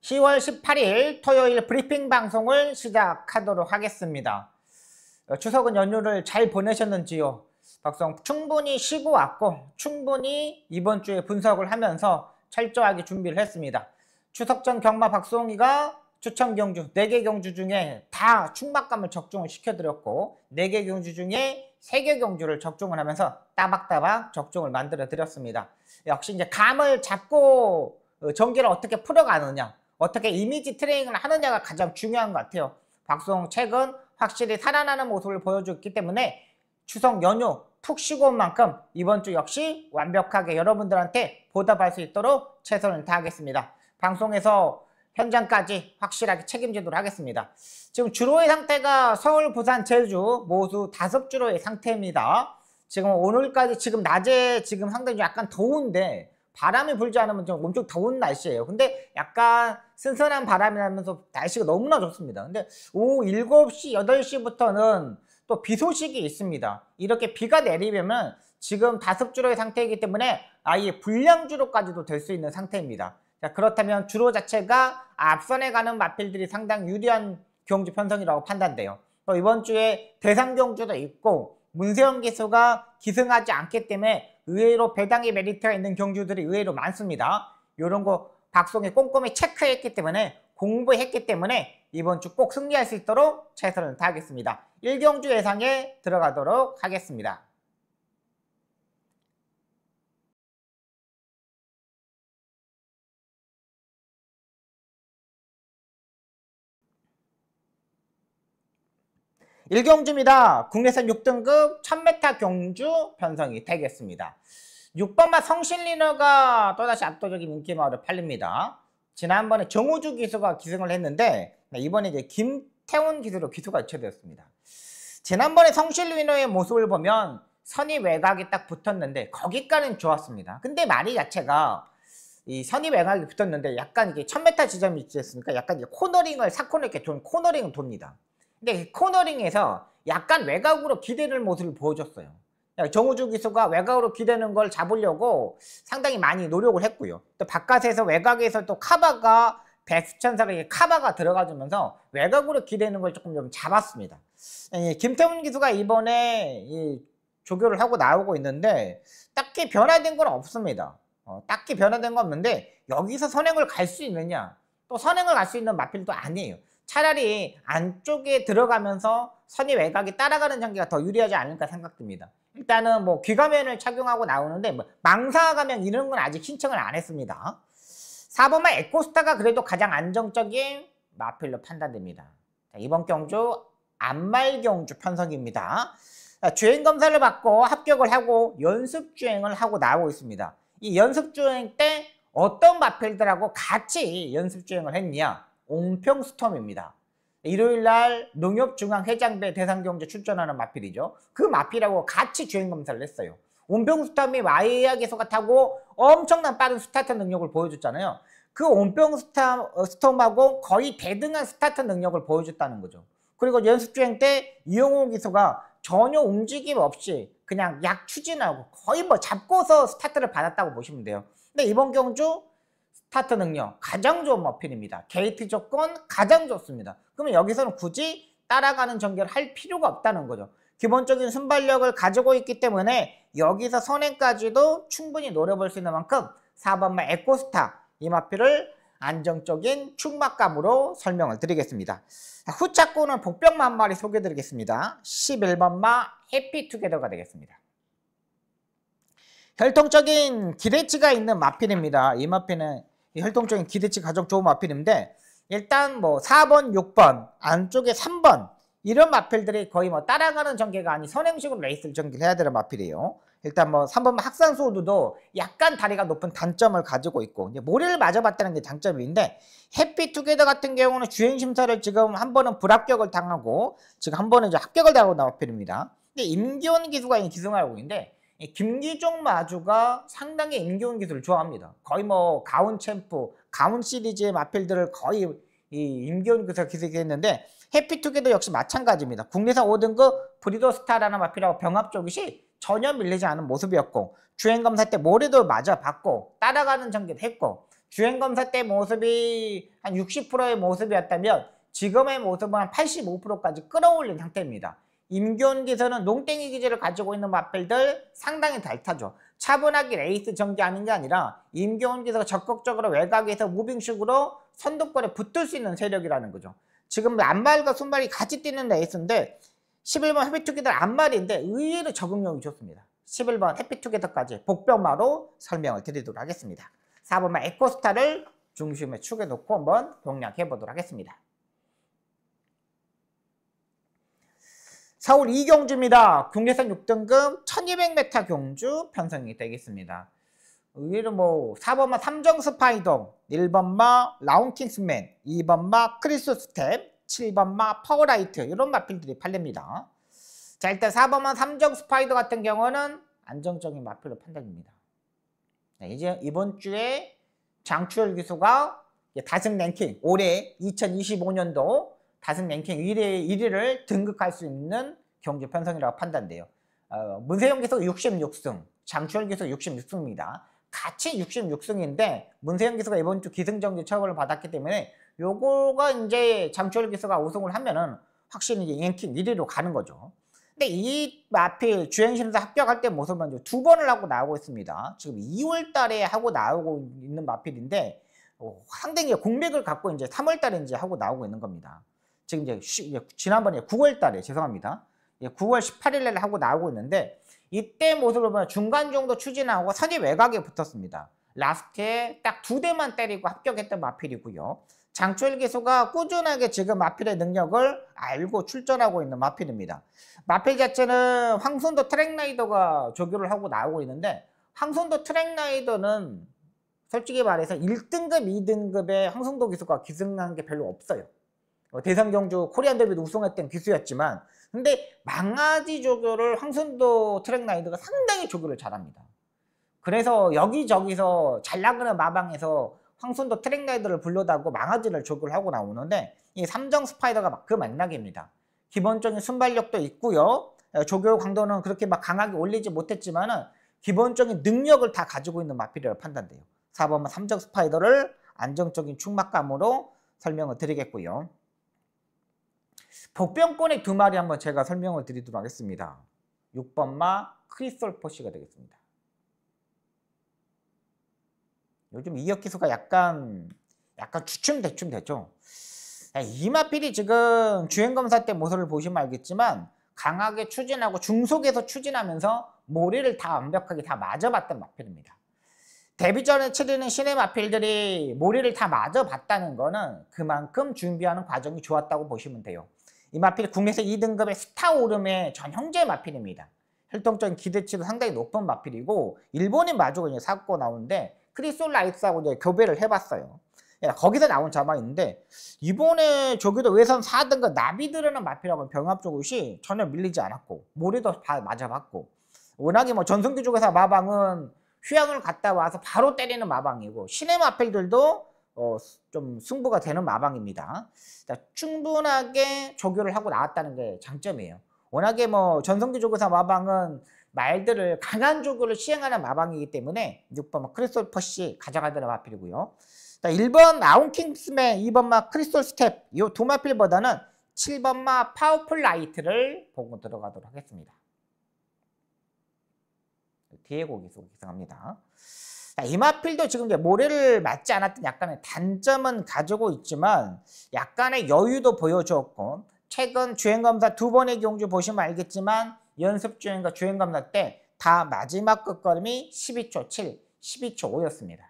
10월 18일 토요일 브리핑 방송을 시작하도록 하겠습니다. 추석은 연휴를 잘 보내셨는지요? 박성 충분히 쉬고 왔고 충분히 이번 주에 분석을 하면서 철저하게 준비를 했습니다. 추석 전 경마 박송이가 추천 경주 4개 경주 중에 다 충막감을 적중을 시켜드렸고 4개 경주 중에 3개 경주를 적중을 하면서 따박따박 적중을 만들어 드렸습니다. 역시 이제 감을 잡고 전개를 어떻게 풀어가느냐, 어떻게 이미지 트레이닝을 하느냐가 가장 중요한 것 같아요. 박송 최근 확실히 살아나는 모습을 보여줬기 때문에 추석 연휴 푹 쉬고 온 만큼 이번 주 역시 완벽하게 여러분들한테 보답할 수 있도록 최선을 다하겠습니다. 방송에서 현장까지 확실하게 책임지도록 하겠습니다. 지금 주로의 상태가 서울, 부산, 제주 모두 5주로의 상태입니다. 지금 오늘까지 지금 낮에 지금 상당히 약간 더운데 바람이 불지 않으면 좀 엄청 더운 날씨예요. 근데 약간 선선한 바람이 나면서 날씨가 너무나 좋습니다. 근데 오후 7시, 8시부터는 또 비 소식이 있습니다. 이렇게 비가 내리면 지금 5주로의 상태이기 때문에 아예 불량주로까지도 될 수 있는 상태입니다. 자, 그렇다면 주로 자체가 앞선에 가는 마필들이 상당히 유리한 경주 편성이라고 판단돼요. 또 이번 주에 대상 경주도 있고 문세영 기수가 기승하지 않기 때문에 의외로 배당의 메리트가 있는 경주들이 의외로 많습니다. 이런 거 박송이 꼼꼼히 체크했기 때문에 공부했기 때문에 이번 주 꼭 승리할 수 있도록 최선을 다하겠습니다. 1경주 예상에 들어가도록 하겠습니다. 일경주입니다. 국내선 6등급 1000m 경주 편성이 되겠습니다. 6번마 성실리너가 또다시 압도적인 인기마을을 팔립니다. 지난번에 정우주 기수가 기승을 했는데 이번에 이제 김태훈 기수로 기수가 교체되었습니다. 지난번에 성실리너의 모습을 보면 선의 외곽이 딱 붙었는데 거기까지는 좋았습니다. 근데 마리 자체가 이 선의 외곽이 붙었는데 약간 이게 1000m 지점이 있었으니까 약간 이제 코너링을 사코너 이렇게 돈 코너링을 돕니다. 근데 코너링에서 약간 외곽으로 기대는 모습을 보여줬어요. 정우주 기수가 외곽으로 기대는 걸 잡으려고 상당히 많이 노력을 했고요. 또 바깥에서 외곽에서 또 카바가 백수천사가 카바가 들어가주면서 외곽으로 기대는 걸 조금 좀 잡았습니다. 김태훈 기수가 이번에 조교를 하고 나오고 있는데 딱히 변화된 건 없습니다. 딱히 변화된 건 없는데 여기서 선행을 갈 수 있느냐? 또 선행을 갈 수 있는 마필도 아니에요. 차라리 안쪽에 들어가면서 선의 외곽이 따라가는 전개가 더 유리하지 않을까 생각됩니다. 일단은 뭐 귀가면을 착용하고 나오는데 뭐 망사가면 이런 건 아직 신청을 안 했습니다. 4번마 에코스타가 그래도 가장 안정적인 마필로 판단됩니다. 자, 이번 경주 안말경주 편성입니다. 주행검사를 받고 합격을 하고 연습주행을 하고 나오고 있습니다. 이 연습주행 때 어떤 마필들하고 같이 연습주행을 했냐? 옹평스톰입니다. 일요일날 농협중앙해장배 대상경주 출전하는 마필이죠. 그 마필하고 같이 주행검사를 했어요. 온평스톰이 와이야 기수가 타고 엄청난 빠른 스타트 능력을 보여줬잖아요. 그 온평스톰하고 거의 대등한 스타트 능력을 보여줬다는 거죠. 그리고 연습주행 때 이용호 기수가 전혀 움직임 없이 그냥 약 추진하고 거의 뭐 잡고서 스타트를 받았다고 보시면 돼요. 근데 이번 경주 스타트 능력 가장 좋은 마필입니다. 게이트 조건 가장 좋습니다. 그러면 여기서는 굳이 따라가는 전개를 할 필요가 없다는 거죠. 기본적인 순발력을 가지고 있기 때문에 여기서 선행까지도 충분히 노려볼 수 있는 만큼 4번마 에코스타 이 마필을 안정적인 충막감으로 설명을 드리겠습니다. 후차권은 복병마 한 마리 소개해드리겠습니다. 11번마 해피투게더가 되겠습니다. 혈통적인 기대치가 있는 마필입니다. 이 마필은 혈통적인 기대치 가장 좋은 마필인데 일단 뭐 4번, 6번, 안쪽에 3번 이런 마필들이 거의 뭐 따라가는 전개가 아닌 선행식으로 레이스를 전개를 해야 되는 마필이에요. 일단 뭐 3번 학산수호두도 약간 다리가 높은 단점을 가지고 있고 이제 모래를 맞아봤다는 게 장점인데 해피투게더 같은 경우는 주행심사를 지금 한 번은 불합격을 당하고 지금 한 번은 이제 합격을 당하고 나온 마필입니다. 근데 임기훈 기수가 기승을 하고 있는데 김기종 마주가 상당히 임기훈 기수를 좋아합니다. 거의 뭐 가운 챔프, 가운 시리즈의 마필들을 거의 이 임기훈 기수가 기승했는데 해피투게더 역시 마찬가지입니다. 국내산 5등급 브리더스타라는 마필하고 병합 쪽이 전혀 밀리지 않은 모습이었고 주행검사 때 모래도 맞아봤고 따라가는 전개도 했고 주행검사 때 모습이 한 60%의 모습이었다면 지금의 모습은 한 85%까지 끌어올린 상태입니다. 임기훈 기수는 농땡이 기질을 가지고 있는 마필들 상당히 잘 타죠. 차분하게 레이스 전개하는 게 아니라 임기훈 기수가 적극적으로 외곽에서 무빙식으로 선두권에 붙을 수 있는 세력이라는 거죠. 지금 앞말과 순말이 같이 뛰는 레이스인데 11번 해피투게더 앞말인데 의외로 적응력이 좋습니다. 11번 해피투게더까지 복병마로 설명을 드리도록 하겠습니다. 4번만 에코스타를 중심에 축에 놓고 한번 공략해 보도록 하겠습니다. 서울 이경주입니다. 국내선 6등급 1200m 경주 편성이 되겠습니다. 의외로 4번마 삼정 스파이더, 1번마 라운킹스맨, 2번마 크리스 스텝, 7번마 파워라이트 이런 마필들이 팔립니다. 자, 일단 4번마 삼정 스파이더 같은 경우는 안정적인 마필로 판단입니다. 네, 이제 이번 주에 장추열 기수가 다승 랭킹 올해 2025년도 다승 랭킹 1위를 등극할 수 있는 경주 편성이라고 판단돼요. 문세영 기수가 66승, 장추열 기수가 66승입니다. 같이 66승인데 문세영 기수가 이번 주 기승전결 처벌을 받았기 때문에 요거가 이제 장추열 기수가 우승을 하면은 확실히 이제 랭킹 1위로 가는 거죠. 근데 이 마필 주행심사 합격할 때 모습은 2번을 하고 나오고 있습니다. 지금 2월 달에 하고 나오고 있는 마필인데 상당히 공백을 갖고 이제 3월 달에 이제 하고 나오고 있는 겁니다. 지금 이제 지난번에 9월 달에 죄송합니다. 9월 18일 날 하고 나오고 있는데 이때 모습을 보면 중간 정도 추진하고 선이 외곽에 붙었습니다. 라스트에 딱 2대만 때리고 합격했던 마필이고요. 장추열 기수가 꾸준하게 지금 마필의 능력을 알고 출전하고 있는 마필입니다. 마필 자체는 황선도 트랙라이더가 조교를 하고 나오고 있는데 황선도 트랙라이더는 솔직히 말해서 1등급, 2등급의 황선도 기수가 기승한 게 별로 없어요. 대상경주 코리안 더비도 우승했던 기수였지만 근데 망아지 조교를 황선도 트랙라이더가 상당히 조교를 잘합니다. 그래서 여기저기서 잘 나가는 마방에서 황선도 트랙라이더를 불러다고 망아지를 조교를 하고 나오는데 이 삼정 스파이더가 그 맥락입니다. 기본적인 순발력도 있고요. 조교 강도는 그렇게 막 강하게 올리지 못했지만은 기본적인 능력을 다 가지고 있는 마필이라고 판단돼요. 4번만 삼정 스파이더를 안정적인 충막감으로 설명을 드리겠고요. 복병권의 2마리 한번 제가 설명을 드리도록 하겠습니다. 6번마 크리스톨 포시가 되겠습니다. 요즘 이역 기수가 약간 주춤대춤 되죠. 이 마필이 지금 주행검사 때 모습을 보시면 알겠지만 강하게 추진하고 중속에서 추진하면서 모리를 다 완벽하게 다 맞아봤던 마필입니다. 데뷔 전에 치르는 신의 마필들이 모리를 다 맞아봤다는 거는 그만큼 준비하는 과정이 좋았다고 보시면 돼요. 이 마필이 국내에서 2등급의 스타 오름의 전 형제 마필입니다. 혈통적인 기대치도 상당히 높은 마필이고 일본인 마주가 이제 사고 나오는데 크리솔 라이스하고 이제 교배를 해봤어요. 거기서 나온 자막인데 이번에 저기도 외선 4등급 나비드르는 마필하고 병합 조굿이 전혀 밀리지 않았고 모리도 다 맞아봤고 워낙에 전성기 쪽에서 마방은 휴양을 갔다 와서 바로 때리는 마방이고 신의 마필들도 좀 승부가 되는 마방입니다. 자, 충분하게 조교를 하고 나왔다는 게 장점이에요. 워낙에 전성기 조교사 마방은 말들을 강한 조교를 시행하는 마방이기 때문에 6번 크리스톨 퍼시 가져가는 마필이고요. 자, 1번 아운킹스맨, 2번마 크리스톨 스텝 이 2마필보다는 7번마 파워풀 라이트를 보고 들어가도록 하겠습니다. 디에고 기수 기승합니다. 이 마필도 지금 이제 모래를 맞지 않았던 약간의 단점은 가지고 있지만 약간의 여유도 보여주었고 최근 주행검사 2번의 경주 보시면 알겠지만 연습 주행과 주행검사 때 다 마지막 끝걸음이 12초 7, 12초 5였습니다.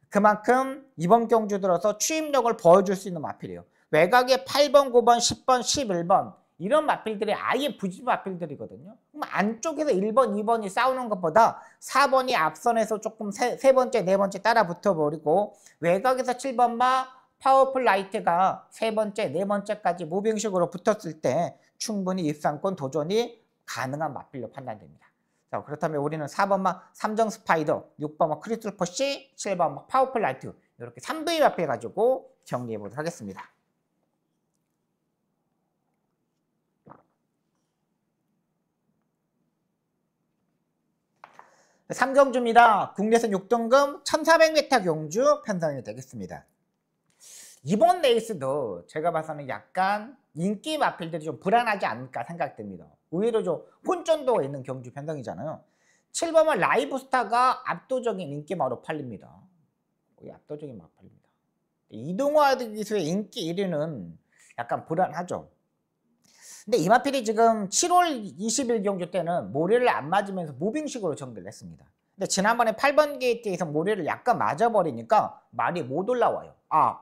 그만큼 이번 경주 들어서 추임력을 보여줄 수 있는 마필이에요. 외곽에 8번, 9번, 10번, 11번 이런 마필들이 아예 부지 마필들이거든요. 그럼 안쪽에서 1번, 2번이 싸우는 것보다 4번이 앞선에서 조금 세 번째, 네 번째 따라 붙어버리고 외곽에서 7번마 파워풀 라이트가 세 번째, 네 번째까지 무빙식으로 붙었을 때 충분히 입상권 도전이 가능한 마필로 판단됩니다. 자, 그렇다면 우리는 4번마 삼정 스파이더, 6번마 크리스톨 퍼시, 7번마 파워풀 라이트 이렇게 3부의 마필 가지고 정리해 보도록 하겠습니다. 3경주입니다. 국내선 6등급 1400m 경주 편성이 되겠습니다. 이번 레이스도 제가 봐서는 약간 인기 마필들이 좀 불안하지 않을까 생각됩니다. 의외로 좀 혼전도가 있는 경주 편성이잖아요. 7번은 라이브스타가 압도적인 인기마로 팔립니다. 거의 압도적인 마팔입니다. 이동화 기수의 인기 1위는 약간 불안하죠. 근데 이 마필이 지금 7월 20일 경주 때는 모래를 안 맞으면서 무빙식으로 정비를 했습니다. 근데 지난번에 8번 게이트에서 모래를 약간 맞아버리니까 말이 못 올라와요. 아,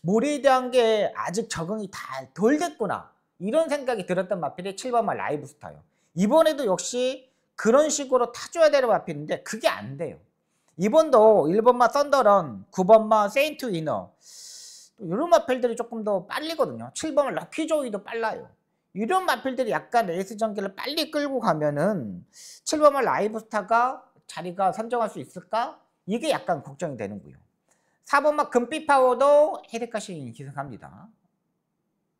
모래에 대한 게 아직 적응이 다 덜 됐구나. 이런 생각이 들었던 마필이 7번만 라이브스타예요. 이번에도 역시 그런 식으로 타줘야 되는 마필인데 그게 안 돼요. 이번도 1번마 썬더런, 9번마 세인트 위너 이런 마필들이 조금 더 빨리거든요. 7번 럭키조이도 빨라요. 이런 마필들이 약간 레이스 전개를 빨리 끌고 가면은 7번마 라이브스타가 자리가 선정할 수 있을까? 이게 약간 걱정이 되는고요. 4번마 금빛파워도 헤드카싱이 기승합니다.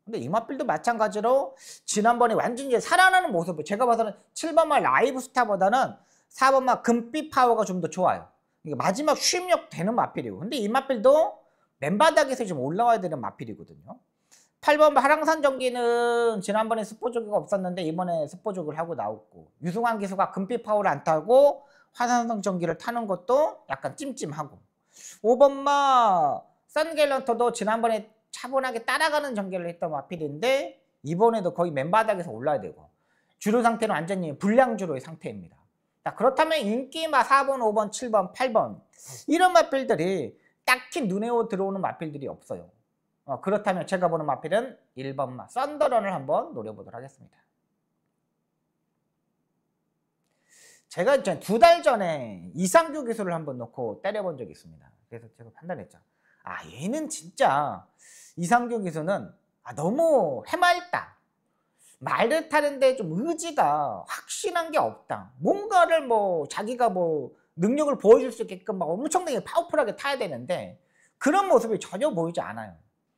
근데 이 마필도 마찬가지로 지난번에 완전히 살아나는 모습을 제가 봐서는 7번마 라이브스타보다는 4번마 금빛파워가 좀 더 좋아요. 이게 마지막 쉼력 되는 마필이고 근데 이 마필도 맨바닥에서 좀 올라와야 되는 마필이거든요. 8번 하랑산 전기는 지난번에 스포조기가 없었는데 이번에 스포조기를 하고 나왔고 유승환 기수가 금빛파워를 안 타고 화산성 전기를 타는 것도 약간 찜찜하고 5번마 썬갤런터도 지난번에 차분하게 따라가는 전개를 했던 마필인데 이번에도 거의 맨바닥에서 올라야 되고 주로 상태는 완전히 불량주로의 상태입니다. 자, 그렇다면 인기마 4번, 5번, 7번, 8번 이런 마필들이 딱히 눈에 들어오는 마필들이 없어요. 그렇다면 제가 보는 마필은 1번마 썬더런을 한번 노려보도록 하겠습니다. 제가 2달 전에 이상규 기술을 한번 넣고 때려본 적이 있습니다. 그래서 제가 판단했죠. 아, 얘는 진짜 이상규 기수는 너무 해맑다. 말을 타는데 좀 의지가 확실한 게 없다. 뭔가를 자기가 능력을 보여줄 수 있게끔 엄청나게 파워풀하게 타야 되는데 그런 모습이 전혀 보이지 않아요.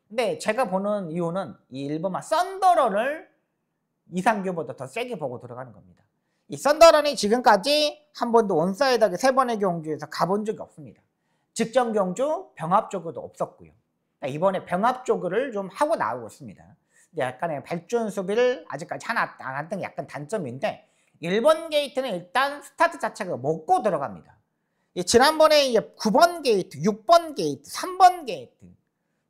근데 제가 보는 이유는 이 1번마 썬더런을 이상규보다 더 세게 보고 들어가는 겁니다. 이 썬더런이 지금까지 한 번도 원사이드하게 3번의 경주에서 가본 적이 없습니다. 직전 경주 병합 조그도 없었고요. 이번에 병합 조그를 좀 하고 나오고 있습니다. 약간의 발전 수비를 아직까지 하나 안 했던 게 약간 단점인데 1번 게이트는 일단 스타트 자체가 먹고 들어갑니다. 지난번에 9번 게이트, 6번 게이트, 3번 게이트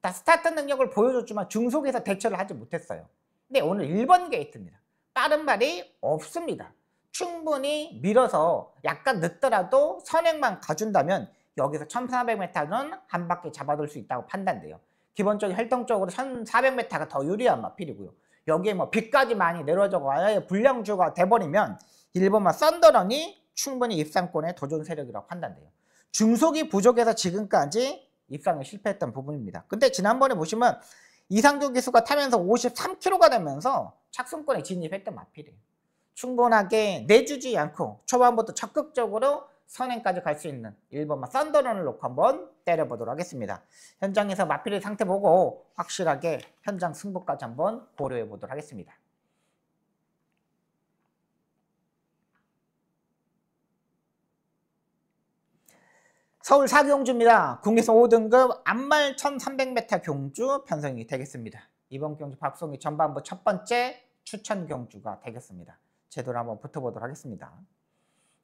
다 스타트 능력을 보여줬지만 중속에서 대처를 하지 못했어요. 근데 오늘 1번 게이트입니다. 빠른 발이 없습니다. 충분히 밀어서 약간 늦더라도 선행만 가준다면 여기서 1400m는 한 바퀴 잡아둘 수 있다고 판단돼요. 기본적인 활동적으로 1400m가 더 유리한 마필이고요. 여기에 비까지 많이 내려져서 아예 불량주가 돼버리면 1번마 썬더런이 충분히 입상권의 도전 세력이라고 판단돼요. 중속이 부족해서 지금까지 입상에 실패했던 부분입니다. 근데 지난번에 보시면 이상규 기수가 타면서 53km가 되면서 착승권에 진입했던 마필이에요. 충분하게 내주지 않고 초반부터 적극적으로 선행까지 갈 수 있는 1번마 썬더런을 놓고 한번 때려보도록 하겠습니다. 현장에서 마필의 상태 보고 확실하게 현장 승부까지 한번 고려해 보도록 하겠습니다. 서울 4경주입니다. 국내선 5등급 안말 1300m 경주 편성이 되겠습니다. 이번 경주 박송희 전반부 첫 번째 추천 경주가 되겠습니다. 제대로 한번 붙어보도록 하겠습니다.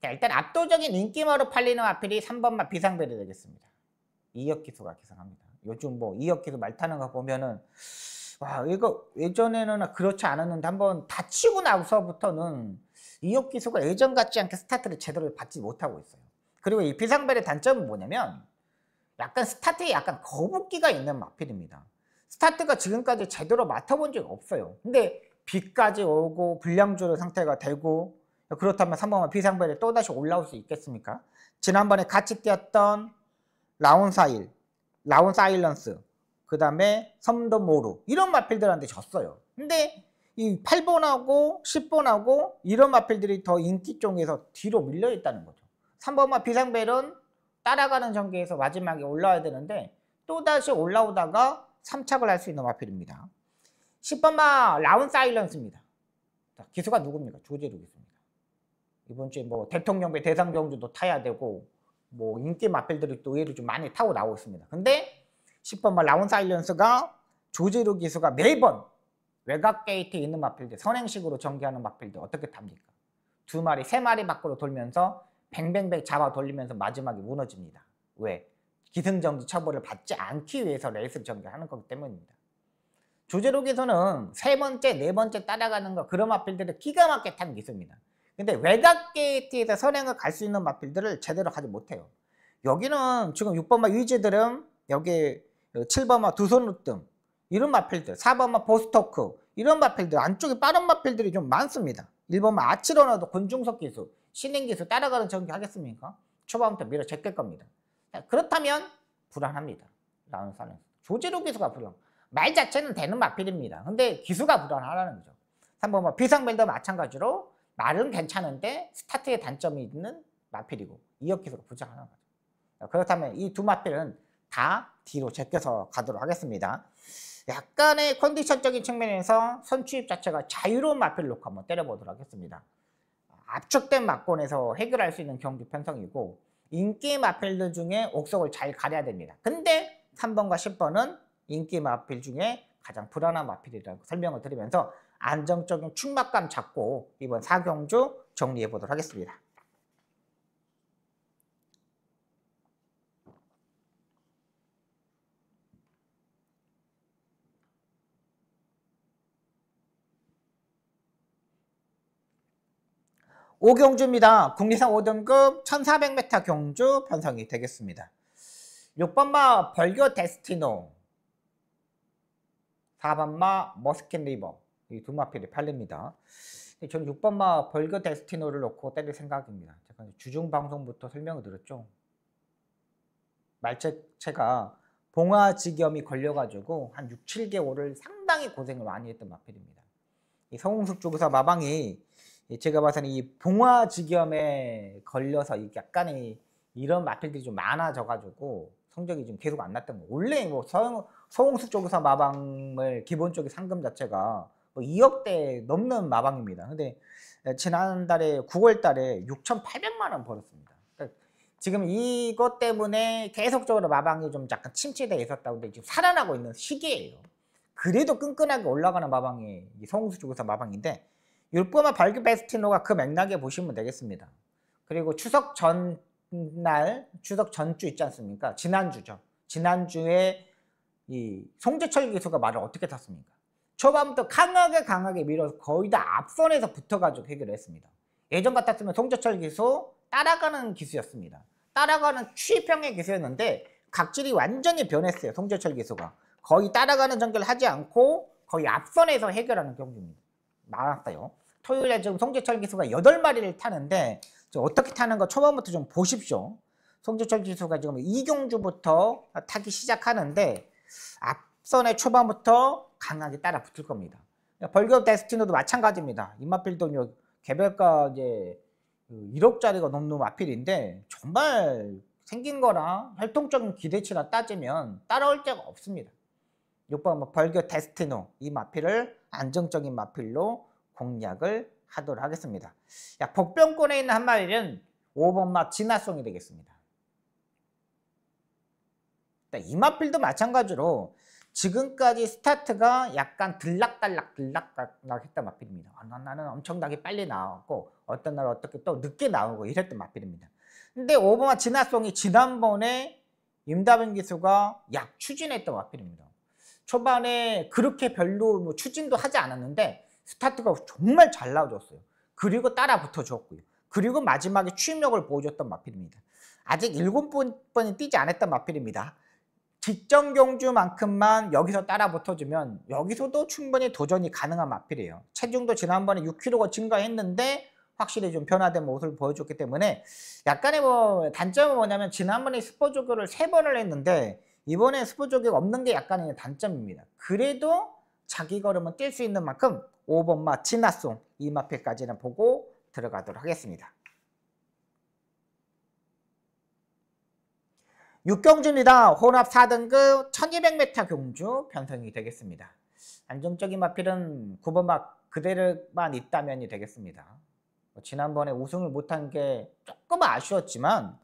자, 일단 압도적인 인기마로 팔리는 마필이 3번마 비상벨이 되겠습니다. 이혁기수가 기승합니다. 요즘 이혁기수 말 타는 거 보면은 와, 이거 예전에는 그렇지 않았는데 한번 다치고 나서부터는 이혁기수가 예전 같지 않게 스타트를 제대로 받지 못하고 있어요. 그리고 이 비상벨의 단점은 뭐냐면 약간 스타트에 약간 거북기가 있는 마필입니다. 스타트가 지금까지 제대로 맡아본 적이 없어요. 근데 비까지 오고 불량주로 상태가 되고 그렇다면 3번마 비상벨이 또다시 올라올 수 있겠습니까? 지난번에 같이 뛰었던 라운사일, 라운사일런스, 그 다음에 섬더모루 이런 마필들한테 졌어요. 근데 이 8번하고 10번하고 이런 마필들이 더 인기 쪽에서 뒤로 밀려 있다는 거죠. 3번마 비상벨은 따라가는 전개에서 마지막에 올라와야 되는데 또다시 올라오다가 3착을 할 수 있는 마필입니다. 10번마 라운사일런스입니다. 자, 기수가 누굽니까? 조재루 기수입니다. 이번 주에 뭐 대통령배 대상 경주도 타야 되고 뭐 인기 마필들이 또 의외로 좀 많이 타고 나오고 있습니다. 근데 10번 마 라운 사일런스가 조제로 기수가 매번 외곽 게이트에 있는 마필들 선행식으로 전개하는 마필들 어떻게 탑니까? 두 마리, 세 마리 밖으로 돌면서 뱅뱅뱅 잡아 돌리면서 마지막에 무너집니다. 왜? 기승전결 처벌을 받지 않기 위해서 레이스를 전개하는 거기 때문입니다. 조제록에서는 세 번째, 네 번째 따라가는 거 그런 마필들을 기가 막히게 타는 기수입니다. 근데 외곽 게이트에서 선행을 갈 수 있는 마필들을 제대로 가지 못해요. 여기는 지금 6번마 유이즈들은 여기 7번마 두손루뜸 이런 마필들, 4번마 보스토크 이런 마필들 안쪽에 빠른 마필들이 좀 많습니다. 1번마 아치러너도 권중석 기수, 신인 기수 따라가는 전개하겠습니까? 초반부터 밀어 제낄 겁니다. 그렇다면 불안합니다. 라운 사는 조제록 기수가 불안. 말 자체는 되는 마필입니다. 근데 기수가 불안하다는 거죠. 3번마 비상벨도 마찬가지로 말은 괜찮은데 스타트에 단점이 있는 마필이고 2억 기수가 부족하는 거죠. 그렇다면 이 두 마필은 다 뒤로 제껴서 가도록 하겠습니다. 약간의 컨디션적인 측면에서 선취입 자체가 자유로운 마필을 놓고 한번 때려보도록 하겠습니다. 압축된 막권에서 해결할 수 있는 경기 편성이고 인기 마필들 중에 옥석을 잘 가려야 됩니다. 근데 3번과 10번은 인기 마필 중에 가장 불안한 마필이라고 설명을 드리면서 안정적인 충막감 잡고 이번 4경주 정리해 보도록 하겠습니다. 오경주입니다. 국리상 5등급 1400m 경주 편성이 되겠습니다. 6번마 벌교 데스티노 4번마 머스킨 리버 이 두 마필이 팔립니다. 저는 6번마 벌교 데스티노를 놓고 때릴 생각입니다. 제가 주중 방송부터 설명을 드렸죠. 말체가 봉화지겸이 걸려가지고 한 6, 7개월을 상당히 고생을 많이 했던 마필입니다. 이 성홍숙 조교사 마방이 제가 봐서는 이 봉화지겸에 걸려서 약간의 이런 마필들이 좀 많아져가지고 성적이 좀 계속 안 났던 거. 원래 뭐 서홍숙 조교사 마방을 기본적인 상금 자체가 뭐 2억대 넘는 마방입니다. 근데 지난달에 9월달에 6,800만 원 벌었습니다. 그러니까 지금 이것 때문에 계속적으로 마방이 좀 약간 침체되어 있었다고 근데 지금 살아나고 있는 시기예요. 그래도 끈끈하게 올라가는 마방이 서홍숙 조교사 마방인데 6번마 발규 베스티노가 그 맥락에 보시면 되겠습니다. 그리고 추석 전날, 추석 전주 있지 않습니까? 지난주죠. 지난주에 이 송재철 기수가 말을 어떻게 탔습니까? 초반부터 강하게 밀어서 거의 다 앞선에서 붙어가지고 해결을 했습니다. 예전 같았으면 송재철 기수 따라가는 기수였습니다. 따라가는 추이평의 기수였는데 각질이 완전히 변했어요. 송재철 기수가. 거의 따라가는 전개를 하지 않고 거의 앞선에서 해결하는 경기입니다. 많았어요. 토요일에 지금 송재철 기수가 8마리를 타는데 어떻게 타는 거 초반부터 좀 보십시오. 송재철 기수가 지금 이경주부터 타기 시작하는데 앞선에 초반부터 강하게 따라 붙을 겁니다. 벌교 데스티노도 마찬가지입니다. 이마필도 개별가 이제 1억짜리가 넘는 마필인데 정말 생긴 거랑 활동적인 기대치나 따지면 따라올 데가 없습니다. 6번 벌교 데스티노 이 마필을 안정적인 마필로 공략을 하도록 하겠습니다. 복병권에 있는 한 마리는 5번마 진화송이 되겠습니다. 이 마필도 마찬가지로 지금까지 스타트가 약간 들락달락 했던 마필입니다. 나는 엄청나게 빨리 나왔고 어떤 날 어떻게 또 늦게 나오고 이랬던 마필입니다. 근데 5번마 진화송이 지난번에 임다빈 기수가 약 추진했던 마필입니다. 초반에 그렇게 별로 뭐 추진도 하지 않았는데 스타트가 정말 잘 나와줬어요. 그리고 따라 붙어줬고요. 그리고 마지막에 추임력을 보여줬던 마필입니다. 아직 7번이 뛰지 않았던 마필입니다. 직전 경주만큼만 여기서 따라 붙어주면 여기서도 충분히 도전이 가능한 마필이에요. 체중도 지난번에 6kg가 증가했는데 확실히 좀 변화된 모습을 보여줬기 때문에 약간의 뭐 단점은 뭐냐면 지난번에 스포조교를 3번을 했는데 이번에 스포조교가 없는 게 약간의 단점입니다. 그래도 자기 걸음은 뛸 수 있는 만큼 5번마 진화송 이 마필까지는 보고 들어가도록 하겠습니다. 6경주입니다. 혼합 4등급 1200m 경주 편성이 되겠습니다. 안정적인 마필은 9번마 그대로만 있다면이 되겠습니다. 지난번에 우승을 못한 게 조금 아쉬웠지만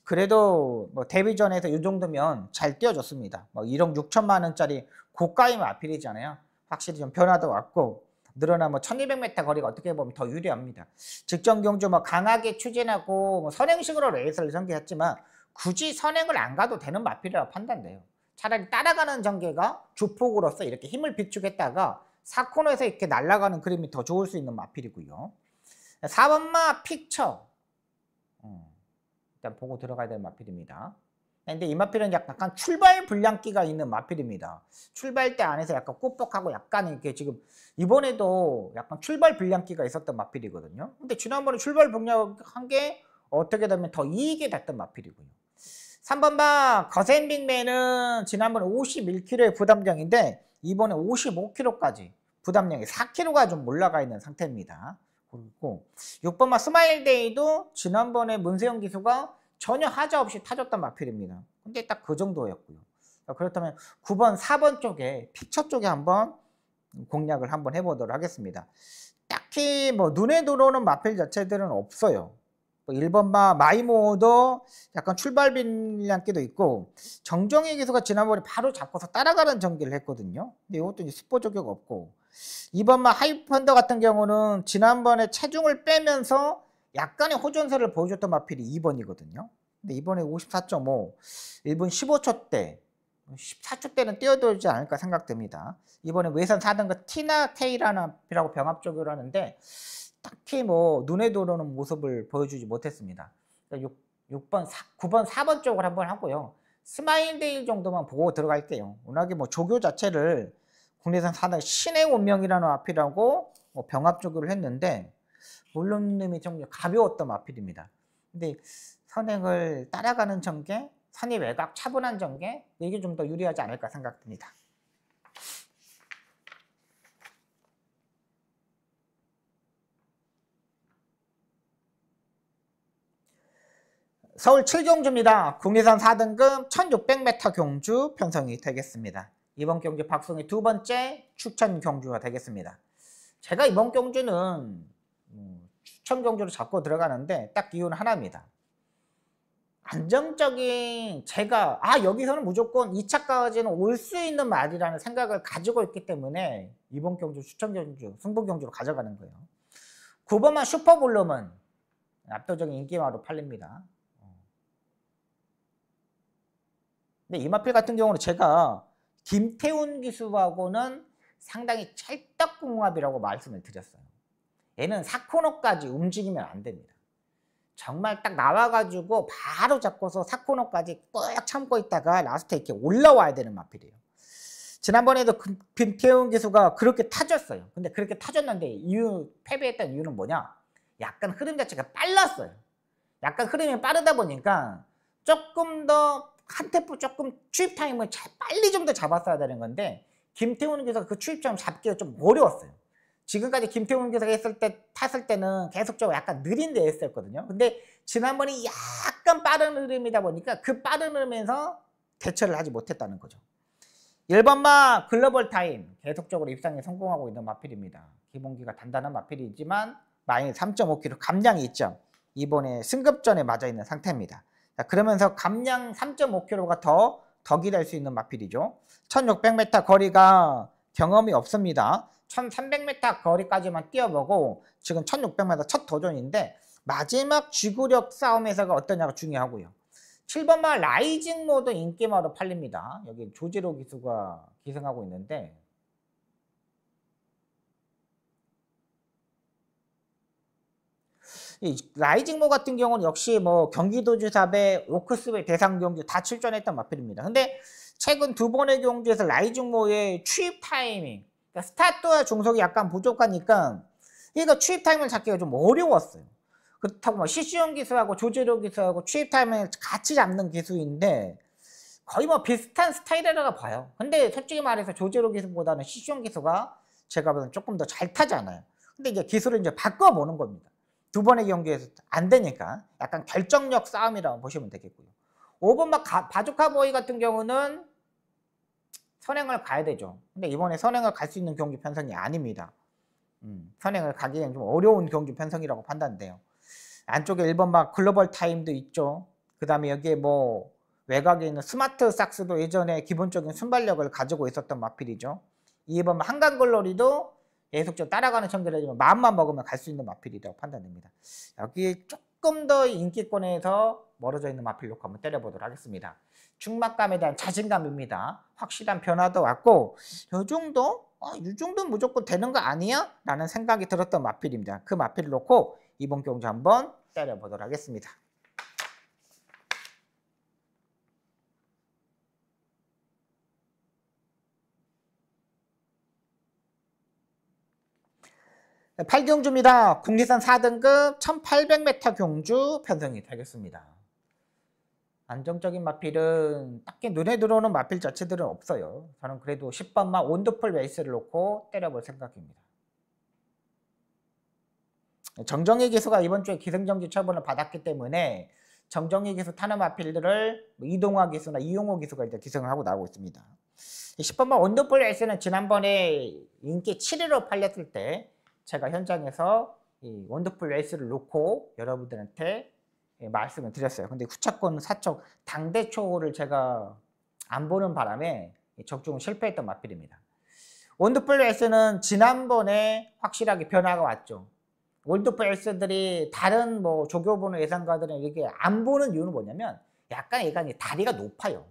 그래도 뭐 데뷔전에서 이 정도면 잘 뛰어줬습니다. 뭐 1억 6천만 원짜리 고가의 마필이잖아요. 확실히 좀 변화도 왔고 늘어나 뭐 1200m 거리가 어떻게 보면 더 유리합니다. 직전 경주 뭐 강하게 추진하고 뭐 선행식으로 레이스를 전개했지만 굳이 선행을 안 가도 되는 마필이라고 판단돼요. 차라리 따라가는 전개가 주폭으로서 이렇게 힘을 비축했다가 4코너에서 이렇게 날아가는 그림이 더 좋을 수 있는 마필이고요. 4번마 픽처. 일단 보고 들어가야 될 마필입니다. 근데 이 마필은 약간 출발 불량기가 있는 마필입니다. 출발 때 안에서 약간 꾸벅하고 약간 이렇게 지금 이번에도 약간 출발 불량기가 있었던 마필이거든요. 근데 지난번에 출발 불량한 게 어떻게 되면 더 이익이 됐던 마필이고요. 3번마 거센 빅맨은 지난번에 51kg의 부담량인데 이번에 55kg까지 부담량이 4kg가 좀 올라가 있는 상태입니다. 그리고 6번마 스마일데이도 지난번에 문세영 기수가 전혀 하자 없이 타줬던 마필입니다. 근데 딱 그 정도였고요. 그렇다면 9번, 4번 쪽에 픽처 쪽에 한번 공략을 한번 해보도록 하겠습니다. 딱히 뭐 눈에 들어오는 마필 자체들은 없어요. 1번마 마이모도 약간 출발 빈량기도 있고 정정희 기수가 지난번에 바로 잡고서 따라가는 전개를 했거든요. 근데 이것도 이제 스포 저격 없고 2번마 하이펀더 같은 경우는 지난번에 체중을 빼면서 약간의 호전세를 보여줬던 마필이 2번이거든요. 근데 이번에 54.5, 1분 15초대, 14초대는 뛰어들지 않을까 생각됩니다. 이번에 외선 4등급 티나 테이라는 마필하고 병합적으로 하는데 딱히 뭐 눈에 들어오는 모습을 보여주지 못했습니다. 6번, 9번, 4번 쪽을 한번 하고요. 스마일데일 정도만 보고 들어갈게요. 워낙에 뭐 조교 자체를 국내산 4등 신의 운명이라는 마필하고 뭐 병합적으로 했는데 물론님이 좀 가벼웠던 마필입니다. 근데 선행을 따라가는 전개, 선의 외곽 차분한 전개 이게 좀 더 유리하지 않을까 생각됩니다. 서울 7경주입니다. 국내산 4등급 1600m 경주 편성이 되겠습니다. 이번 경주 박송의 두 번째 추천 경주가 되겠습니다. 제가 이번 경주는 추천 경주로 잡고 들어가는데 딱 이유는 하나입니다. 안정적인 제가 여기서는 무조건 2차까지는 올 수 있는 말이라는 생각을 가지고 있기 때문에 이번 경주 추천 경주 승부 경주로 가져가는 거예요. 9번만 슈퍼볼룸은 압도적인 인기마로 팔립니다. 근데 이 마필 같은 경우는 제가 김태훈 기수하고는 상당히 찰떡궁합이라고 말씀을 드렸어요. 얘는 4코너까지 움직이면 안 됩니다. 정말 딱 나와가지고 바로 잡고서 4코너까지 꾹 참고 있다가 라스트에 이렇게 올라와야 되는 마필이에요. 지난번에도 김태훈 기수가 그렇게 타줬어요. 근데 그렇게 타줬는데 패배했던 이유는 뭐냐? 약간 흐름 자체가 빨랐어요. 약간 흐름이 빠르다 보니까 조금 더 한 템포 조금 추입 타임을 빨리 좀 더 잡았어야 되는 건데 김태훈 기수가 그 추입 타임 잡기가 좀 어려웠어요. 지금까지 김태훈 기수가 탔을 때는 계속적으로 약간 느린 데 했었거든요. 근데 지난번에 약간 빠른 흐름이다 보니까 그 빠른 흐름에서 대처를 하지 못했다는 거죠. 1번마 글로벌 타임 계속적으로 입상에 성공하고 있는 마필입니다. 기본기가 단단한 마필이지만 마이너스 3.5kg 감량이 있죠. 이번에 승급전에 맞아 있는 상태입니다. 자, 그러면서 감량 3.5kg가 덕이 될 수 있는 마필이죠. 1600m 거리가 경험이 없습니다. 1300m 거리까지만 뛰어보고 지금 1600m 첫 도전인데 마지막 지구력 싸움에서가 어떠냐가 중요하고요. 7번마 라이징 모드 인기마로 팔립니다. 여기 조지로 기수가 기승하고 있는데 이 라이징 모 같은 경우는 역시 뭐 경기도지사배, 오크스배 대상 경주 다 출전했던 마필입니다. 근데 최근 두 번의 경주에서 라이징 모의 추입 타이밍, 그러니까 스타트와 중속이 약간 부족하니까 얘가 추입 타이밍을 잡기가 좀 어려웠어요. 그렇다고 뭐 시시용 기수하고 조지로 기수하고 추입 타이밍을 같이 잡는 기수인데 거의 뭐 비슷한 스타일이라고 봐요. 근데 솔직히 말해서 조지로 기수보다는 시시용 기수가 제가 보기엔 조금 더 잘 타잖아요. 근데 이제 기술을 이제 바꿔보는 겁니다. 두 번의 경기에서 안 되니까 약간 결정력 싸움이라고 보시면 되겠고요. 5번마 바주카보이 같은 경우는 선행을 가야 되죠. 근데 이번에 선행을 갈 수 있는 경기 편성이 아닙니다. 선행을 가기에는 좀 어려운 경주 편성이라고 판단돼요. 안쪽에 1번마 글로벌 타임도 있죠. 그 다음에 여기에 뭐 외곽에 있는 스마트 삭스도 예전에 기본적인 순발력을 가지고 있었던 마필이죠. 2번 한강글로리도 계속적으로 따라가는 전개를 마음만 먹으면 갈 수 있는 마필이라고 판단됩니다. 여기 조금 더 인기권에서 멀어져 있는 마필 놓고 한번 때려보도록 하겠습니다. 충막감에 대한 자신감입니다. 확실한 변화도 왔고 이 정도는 무조건 되는 거 아니야? 라는 생각이 들었던 마필입니다. 그 마필을 놓고 이번 경주 한번 때려보도록 하겠습니다. 네, 8경주입니다. 국내산 4등급 1800m 경주 편성이 되겠습니다. 안정적인 마필은 딱히 눈에 들어오는 마필 자체들은 없어요. 저는 그래도 10번마 원더풀 웨이스를 놓고 때려볼 생각입니다. 정정희 기수가 이번 주에 기승전결 처분을 받았기 때문에 정정희 기수 타는 마필들을 이동화 기수나 이용호 기수가 이제 기승을 하고 나오고 있습니다. 10번마 원더풀 웨이스는 지난번에 인기 7위로 팔렸을 때 제가 현장에서 이 원더풀 웨이스를 놓고 여러분들한테 말씀을 드렸어요. 근데 후차권 사척 당대초를 제가 안 보는 바람에 적중을 실패했던 마필입니다. 원더풀 웨이스는 지난번에 확실하게 변화가 왔죠. 원더풀 웨이스들이 다른 뭐 조교보는 예상가들은 이렇게 안 보는 이유는 뭐냐면 약간 얘가 다리가 높아요.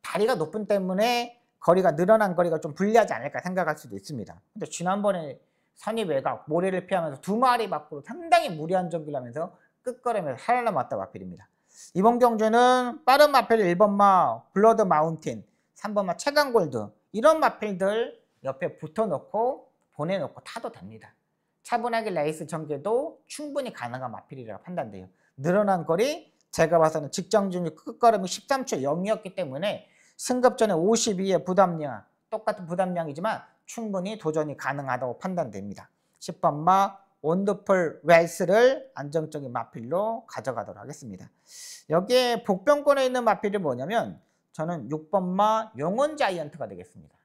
다리가 높은 때문에 거리가 늘어난 거리가 좀 불리하지 않을까 생각할 수도 있습니다. 근데 지난번에 선입 외곽, 모래를 피하면서 2마리 밖으로 상당히 무리한 전기를 하면서 끝걸음에서 살아남았다 마필입니다. 이번 경주는 빠른 마필 1번마 블러드 마운틴, 3번마 최강골드 이런 마필들 옆에 붙어놓고 보내놓고 타도 됩니다. 차분하게 레이스 전개도 충분히 가능한 마필이라고 판단돼요. 늘어난 거리 제가 봐서는 직전 중에 끝걸음이 13초 0이었기 때문에 승급 전에 52의 부담량 똑같은 부담량이지만 충분히 도전이 가능하다고 판단됩니다. 10번마 원더풀 웨이스를 안정적인 마필로 가져가도록 하겠습니다. 여기에 복병권에 있는 마필이 뭐냐면 저는 6번마 용원 자이언트가 되겠습니다.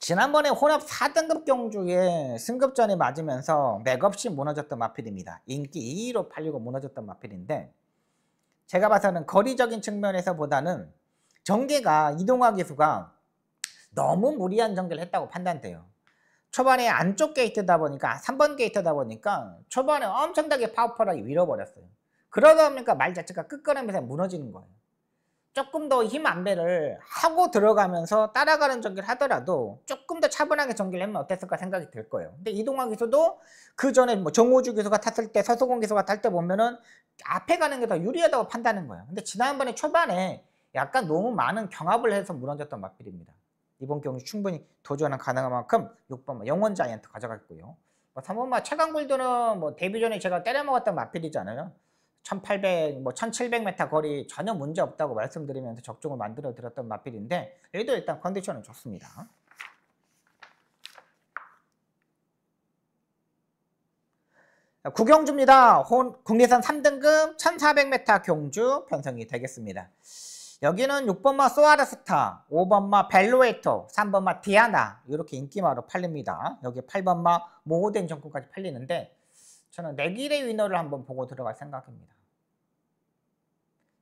지난번에 혼합 4등급 경주에 승급전에 맞으면서 맥없이 무너졌던 마필입니다. 인기 2위로 팔리고 무너졌던 마필인데 제가 봐서는 거리적인 측면에서 보다는 전개가 이동화 기수가 너무 무리한 전개를 했다고 판단돼요. 초반에 안쪽 게이트다 보니까 3번 게이트다 보니까 초반에 엄청나게 파워풀하게 밀어버렸어요. 그러다 보니까 말 자체가 끝걸음에서 무너지는 거예요. 조금 더 힘 안배를 하고 들어가면서 따라가는 전개를 하더라도 조금 더 차분하게 전개를 하면 어땠을까 생각이 들 거예요. 근데 이동화 기수도 그 전에 뭐 정호주 기수가 탔을 때 서수공 기수가 탈 때 보면은 앞에 가는 게 더 유리하다고 판단하는 거예요. 근데 지난번에 초반에 약간 너무 많은 경합을 해서 무너졌던 마필입니다. 이번 경주 충분히 도전은 가능한 만큼 6번 영원 자이언트 가져갔고요. 3번마 최강골드는 뭐 데뷔 전에 제가 때려먹었던 마필이잖아요. 1800, 1700m 거리 전혀 문제 없다고 말씀드리면서 적중을 만들어 드렸던 마필인데 얘도 일단 컨디션은 좋습니다. 구경주입니다. 국내산 3등급 1400m 경주 편성이 되겠습니다. 여기는 6번마 소아르스타, 5번마 벨로에이터, 3번마 디아나 이렇게 인기마로 팔립니다. 여기 8번마 모호된 정권까지 팔리는데 저는 내길의 위너를 한번 보고 들어갈 생각입니다.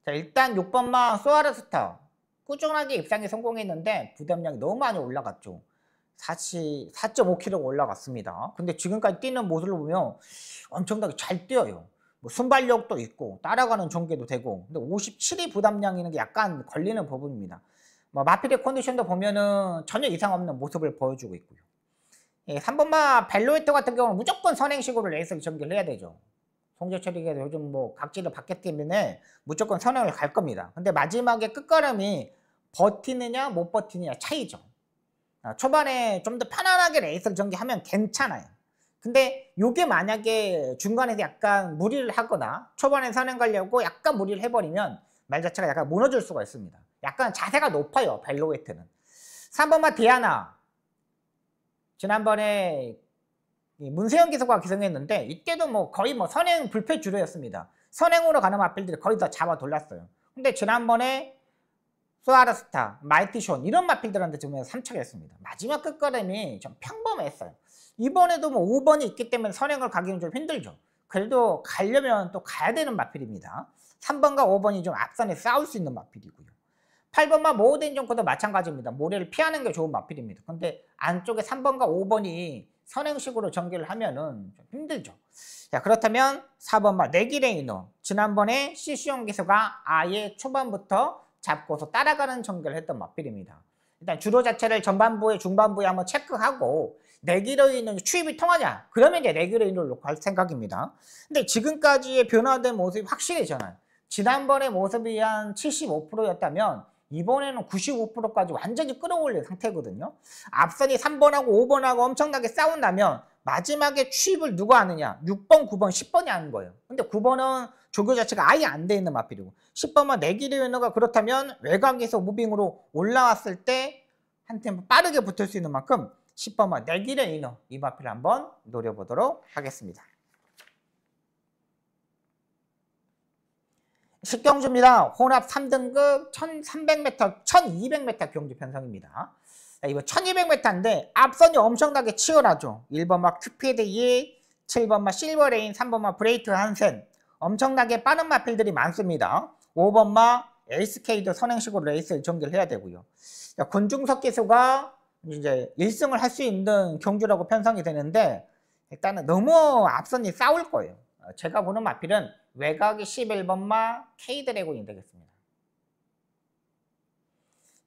자, 일단 6번마 소아르스타 꾸준하게 입상에 성공했는데 부담량이 너무 많이 올라갔죠. 4.5kg가 올라갔습니다. 근데 지금까지 뛰는 모습을 보면 엄청나게 잘 뛰어요. 뭐 순발력도 있고 따라가는 전개도 되고 근데 57이 부담량이는 게 약간 걸리는 부분입니다. 뭐 마필의 컨디션도 보면은 전혀 이상 없는 모습을 보여주고 있고요. 3번마 벨로이터 같은 경우는 무조건 선행식으로 레이스를 전개를 해야 되죠. 송재철이가 요즘 뭐 각지를 받기 때문에 무조건 선행을 갈 겁니다. 근데 마지막에 끝걸음이 버티느냐 못 버티느냐 차이죠. 초반에 좀 더 편안하게 레이스를 전개하면 괜찮아요. 근데 이게 만약에 중간에서 약간 무리를 하거나 초반에 선행 가려고 약간 무리를 해버리면 말 자체가 약간 무너질 수가 있습니다. 약간 자세가 높아요. 벨로웨이트는. 3번마 디아나 지난번에 문세영 기수가 기승했는데 이때도 뭐 거의 뭐 선행 불패 주류였습니다. 선행으로 가는 마필들이 거의 다 잡아 돌렸어요. 근데 지난번에 수아르스타, 마이티숀 이런 마필들한테 좀 삼척했습니다. 마지막 끝걸음이 좀 평범했어요. 이번에도 뭐 5번이 있기 때문에 선행을 가기는 좀 힘들죠. 그래도 가려면 또 가야 되는 마필입니다. 3번과 5번이 좀 앞선에 싸울 수 있는 마필이고요. 8번만 모든 정도도 마찬가지입니다. 모래를 피하는 게 좋은 마필입니다. 근데 안쪽에 3번과 5번이 선행식으로 전개를 하면은 좀 힘들죠. 자, 그렇다면 4번만 네기레이너. 지난번에 시시용 기수가 아예 초반부터 잡고서 따라가는 전개를 했던 마필입니다. 일단 주로 자체를 전반부에 중반부에 한번 체크하고 네기레이너 추입이 통하냐? 그러면 이제 네기레이너를 놓고 할 생각입니다. 근데 지금까지의 변화된 모습이 확실해져요. 지난번의 모습이 한 75%였다면 이번에는 95%까지 완전히 끌어올린 상태거든요. 앞선이 3번하고 5번하고 엄청나게 싸운다면 마지막에 추입을 누가 하느냐? 6번, 9번, 10번이 하는 거예요. 근데 9번은 조교 자체가 아예 안 돼 있는 마필이고 10번만 네기레이너가 그렇다면 외곽에서 무빙으로 올라왔을 때 한 템포 빠르게 붙을 수 있는 만큼 10번만 네기레이너 이 마필을 한번 노려보도록 하겠습니다. 식경주입니다. 혼합 3등급 1300m, 1200m 경주 편성입니다. 이거 1200m인데 앞선이 엄청나게 치열하죠. 1번마 큐피드 2, 7번마 실버레인, 3번마 브레이트 한센 엄청나게 빠른 마필들이 많습니다. 5번마 에이스케이드 선행식으로 레이스를 전개를 해야 되고요. 권중석 기수가 이제 1승을 할 수 있는 경주라고 편성이 되는데 일단은 너무 앞선이 싸울 거예요. 제가 보는 마필은 외곽이 11번마 K드래곤이 되겠습니다.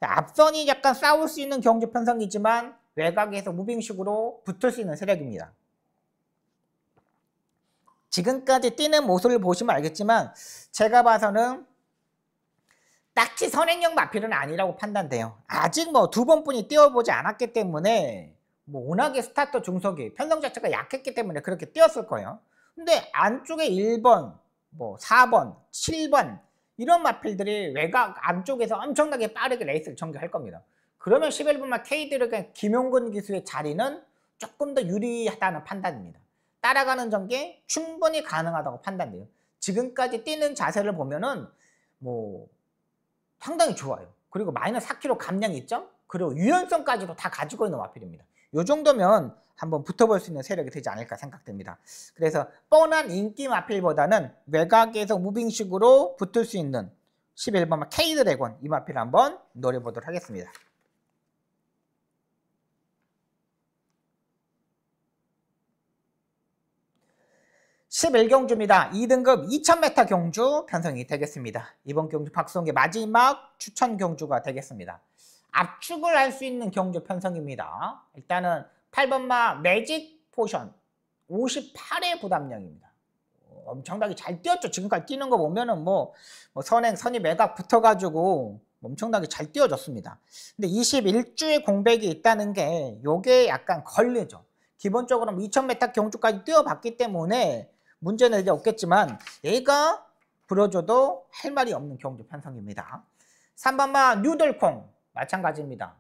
앞선이 약간 싸울 수 있는 경주 편성이지만 외곽에서 무빙식으로 붙을 수 있는 세력입니다. 지금까지 뛰는 모습을 보시면 알겠지만 제가 봐서는 딱히 선행형 마필은 아니라고 판단돼요. 아직 뭐 2번뿐이 뛰어보지 않았기 때문에 뭐 워낙에 스타터 중석이 편성 자체가 약했기 때문에 그렇게 뛰었을 거예요. 근데 안쪽에 1번, 뭐 4번, 7번 이런 마필들이 외곽 안쪽에서 엄청나게 빠르게 레이스를 전개할 겁니다. 그러면 11번마 K드래곤 김용근 기수의 자리는 조금 더 유리하다는 판단입니다. 따라가는 전개 충분히 가능하다고 판단돼요. 지금까지 뛰는 자세를 보면은 뭐 상당히 좋아요. 그리고 마이너스 4kg 감량 있죠? 그리고 유연성까지도 다 가지고 있는 마필입니다. 이 정도면 한번 붙어볼 수 있는 세력이 되지 않을까 생각됩니다. 그래서 뻔한 인기 마필보다는 외곽에서 무빙식으로 붙을 수 있는 11번마 K드래곤 이 마필을 한번 노려보도록 하겠습니다. 11경주입니다. 2등급 2000m 경주 편성이 되겠습니다. 이번 경주 박수홍의 마지막 추천 경주가 되겠습니다. 압축을 할 수 있는 경주 편성입니다. 일단은 8번마 매직 포션 58의 부담량입니다. 엄청나게 잘 뛰었죠. 지금까지 뛰는 거 보면은 뭐 선행, 선입, 외곽 붙어가지고 엄청나게 잘 뛰어졌습니다. 근데 21주의 공백이 있다는 게 요게 약간 걸리죠. 기본적으로 2000m 경주까지 뛰어봤기 때문에 문제는 이제 없겠지만 얘가 부러져도 할 말이 없는 경주 편성입니다. 3번마 뉴들콩 마찬가지입니다.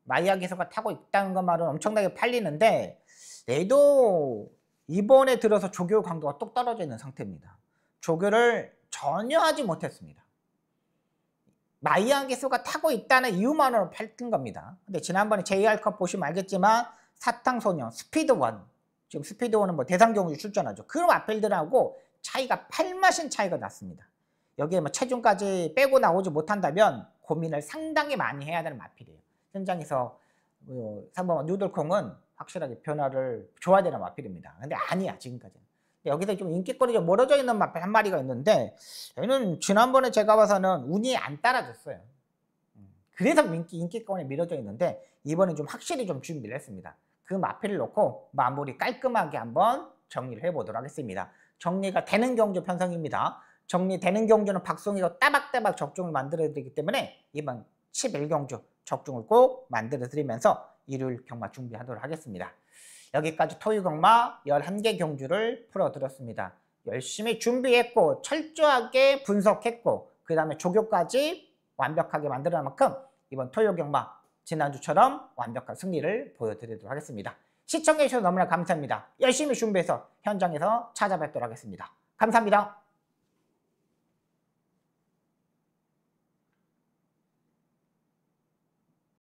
마이야 기수가 타고 있다는 것만은 엄청나게 팔리는데 얘도 이번에 들어서 조교 강도가 뚝 떨어져 있는 상태입니다. 조교를 전혀 하지 못했습니다. 마이야 기수가 타고 있다는 이유만으로 팔던 겁니다. 근데 지난번에 JR컵 보시면 알겠지만 사탕소녀, 스피드원 지금 스피드원은 뭐 대상경주 출전하죠. 그런 마필들하고 차이가 8마신 차이가 났습니다. 여기에 뭐 체중까지 빼고 나오지 못한다면 고민을 상당히 많이 해야 되는 마필이에요. 현장에서 3번 뉴들콩은 확실하게 변화를 줘야 되는 마필입니다. 근데 아니야 지금까지는. 여기서 좀 인기거리 좀 멀어져 있는 마필 한 마리가 있는데 얘는 지난번에 제가 봐서는 운이 안 따라줬어요. 그래서 인기권에 밀어져 있는데 이번엔 좀 확실히 좀 준비를 했습니다. 그 마필을 놓고 마무리 깔끔하게 한번 정리를 해보도록 하겠습니다. 정리가 되는 경주 편성입니다. 정리되는 경주는 박송이가 따박따박 적중을 만들어드리기 때문에 이번 11경주 적중을 꼭 만들어드리면서 일요일 경마 준비하도록 하겠습니다. 여기까지 토요 경마 11개 경주를 풀어드렸습니다. 열심히 준비했고 철저하게 분석했고 그 다음에 조교까지 완벽하게 만들어낸 만큼 이번 토요 경마 지난주처럼 완벽한 승리를 보여드리도록 하겠습니다. 시청해주셔서 너무나 감사합니다. 열심히 준비해서 현장에서 찾아뵙도록 하겠습니다. 감사합니다.